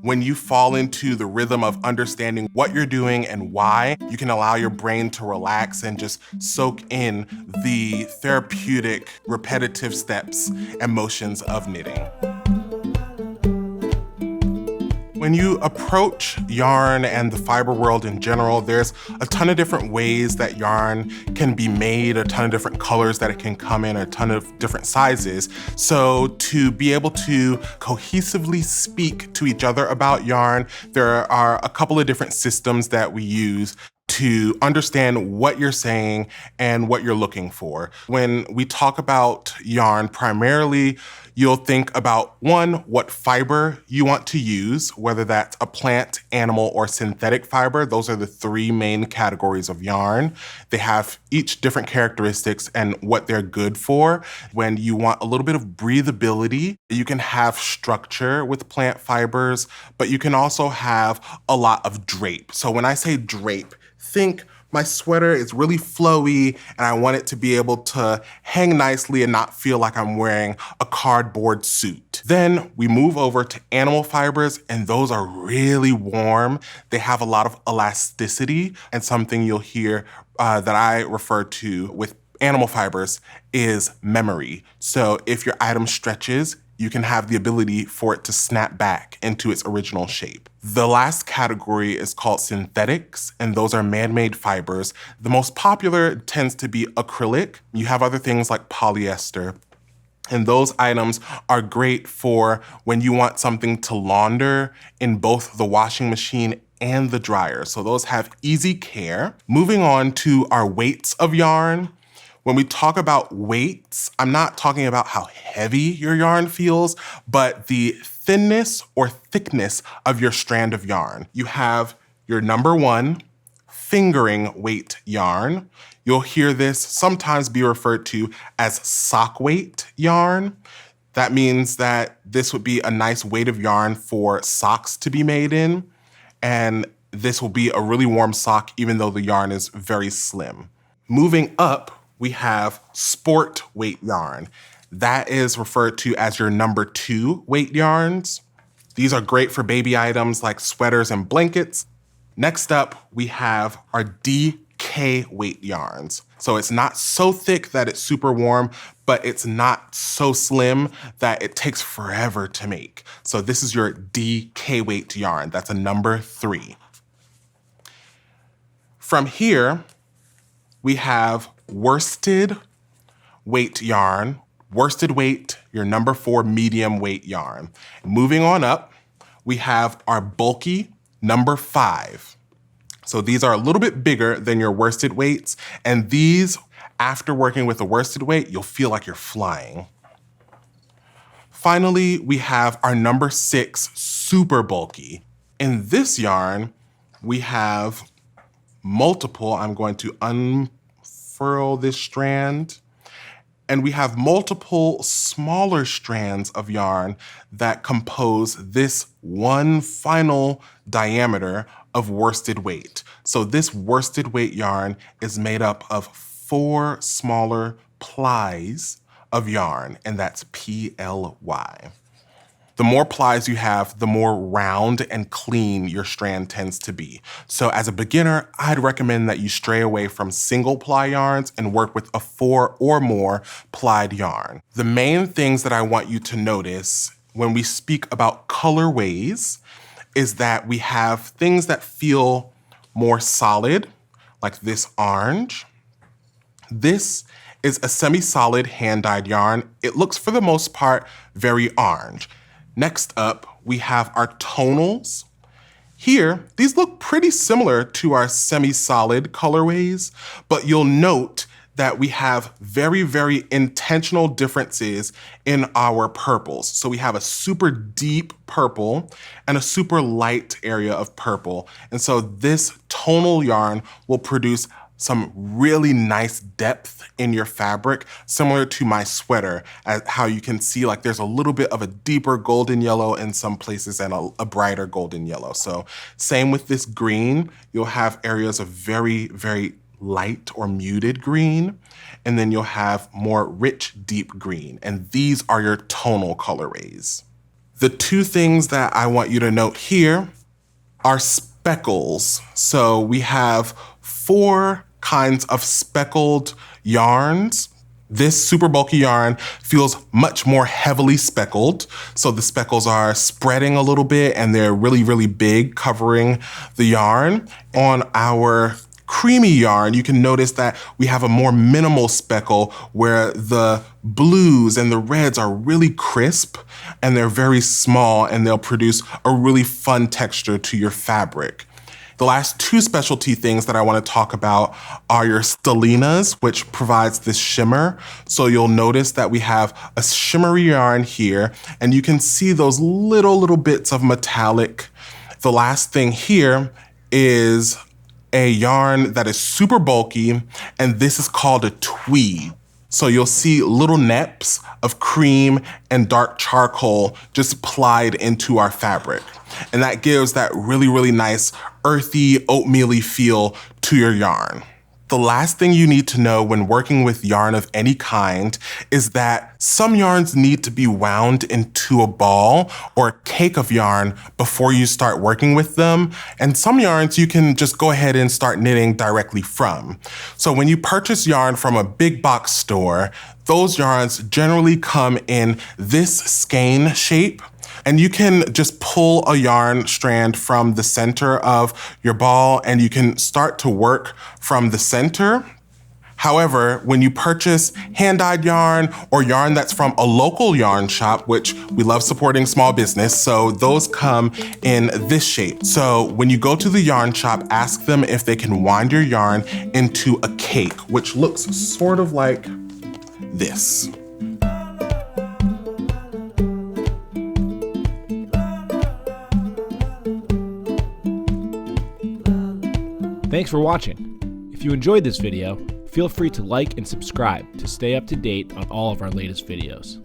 When you fall into the rhythm of understanding what you're doing and why, you can allow your brain to relax and just soak in the therapeutic, repetitive steps and motions of knitting. When you approach yarn and the fiber world in general, there's a ton of different ways that yarn can be made, a ton of different colors that it can come in, a ton of different sizes. So to be able to cohesively speak to each other about yarn, there are a couple of different systems that we use to understand what you're saying and what you're looking for. When we talk about yarn, primarily you'll think about one, what fiber you want to use, whether that's a plant, animal, or synthetic fiber. Those are the three main categories of yarn. They have each different characteristics and what they're good for. When you want a little bit of breathability, you can have structure with plant fibers, but you can also have a lot of drape. So when I say drape, think my sweater is really flowy and I want it to be able to hang nicely and not feel like I'm wearing a cardboard suit. Then we move over to animal fibers, and those are really warm. They have a lot of elasticity, and something you'll hear that I refer to with animal fibers is memory. So if your item stretches, you can have the ability for it to snap back into its original shape. The last category is called synthetics, and those are man-made fibers. The most popular tends to be acrylic. You have other things like polyester. And those items are great for when you want something to launder in both the washing machine and the dryer. So those have easy care. Moving on to our weights of yarn. When we talk about weights, I'm not talking about how heavy your yarn feels, but the thinness or thickness of your strand of yarn. You have your number one, fingering weight yarn. You'll hear this sometimes be referred to as sock weight yarn. That means that this would be a nice weight of yarn for socks to be made in, and this will be a really warm sock even though the yarn is very slim. Moving up, we have sport weight yarn. That is referred to as your number two weight yarns. These are great for baby items like sweaters and blankets. Next up, we have our DK weight yarns. So it's not so thick that it's super warm, but it's not so slim that it takes forever to make. So this is your DK weight yarn. That's a number three. From here, we have worsted weight yarn. Worsted weight, your number four medium weight yarn. Moving on up, we have our bulky number five. So these are a little bit bigger than your worsted weights, and these, after working with a worsted weight, you'll feel like you're flying. Finally, we have our number six super bulky. In this yarn, we have multiple, I'm going to unfurl this strand, and we have multiple smaller strands of yarn that compose this one final diameter of worsted weight. So this worsted weight yarn is made up of 4 smaller plies of yarn, and that's PLY. The more plies you have, the more round and clean your strand tends to be. So as a beginner, I'd recommend that you stray away from single ply yarns and work with a 4 or more plied yarn. The main things that I want you to notice when we speak about colorways is that we have things that feel more solid, like this orange. This is a semi-solid hand-dyed yarn. It looks, for the most part, very orange. Next up, we have our tonals. Here, these look pretty similar to our semi-solid colorways, but you'll note that we have very, very intentional differences in our purples. So we have a super deep purple and a super light area of purple. And so this tonal yarn will produce some really nice depth in your fabric, similar to my sweater, as how you can see like there's a little bit of a deeper golden yellow in some places and a brighter golden yellow. So same with this green, you'll have areas of very, very light or muted green, and then you'll have more rich, deep green. And these are your tonal colorways. The two things that I want you to note here are speckles. So we have 4 kinds of speckled yarns. This super bulky yarn feels much more heavily speckled. So the speckles are spreading a little bit and they're really, really big, covering the yarn. On our creamy yarn, you can notice that we have a more minimal speckle where the blues and the reds are really crisp and they're very small and they'll produce a really fun texture to your fabric. The last 2 specialty things that I want to talk about are your Stellinas, which provides this shimmer. So you'll notice that we have a shimmery yarn here, and you can see those little bits of metallic. The last thing here is a yarn that is super bulky, and this is called a tweed. So you'll see little neps of cream and dark charcoal just applied into our fabric. And that gives that really nice earthy, oatmeal-y feel to your yarn. The last thing you need to know when working with yarn of any kind is that some yarns need to be wound into a ball or a cake of yarn before you start working with them. And some yarns you can just go ahead and start knitting directly from. So when you purchase yarn from a big box store, those yarns generally come in this skein shape. And you can just pull a yarn strand from the center of your ball and you can start to work from the center. However, when you purchase hand-dyed yarn or yarn that's from a local yarn shop, which we love supporting small business, so those come in this shape. So when you go to the yarn shop, ask them if they can wind your yarn into a cake, which looks sort of like this. Thanks for watching. If you enjoyed this video, feel free to like and subscribe to stay up to date on all of our latest videos.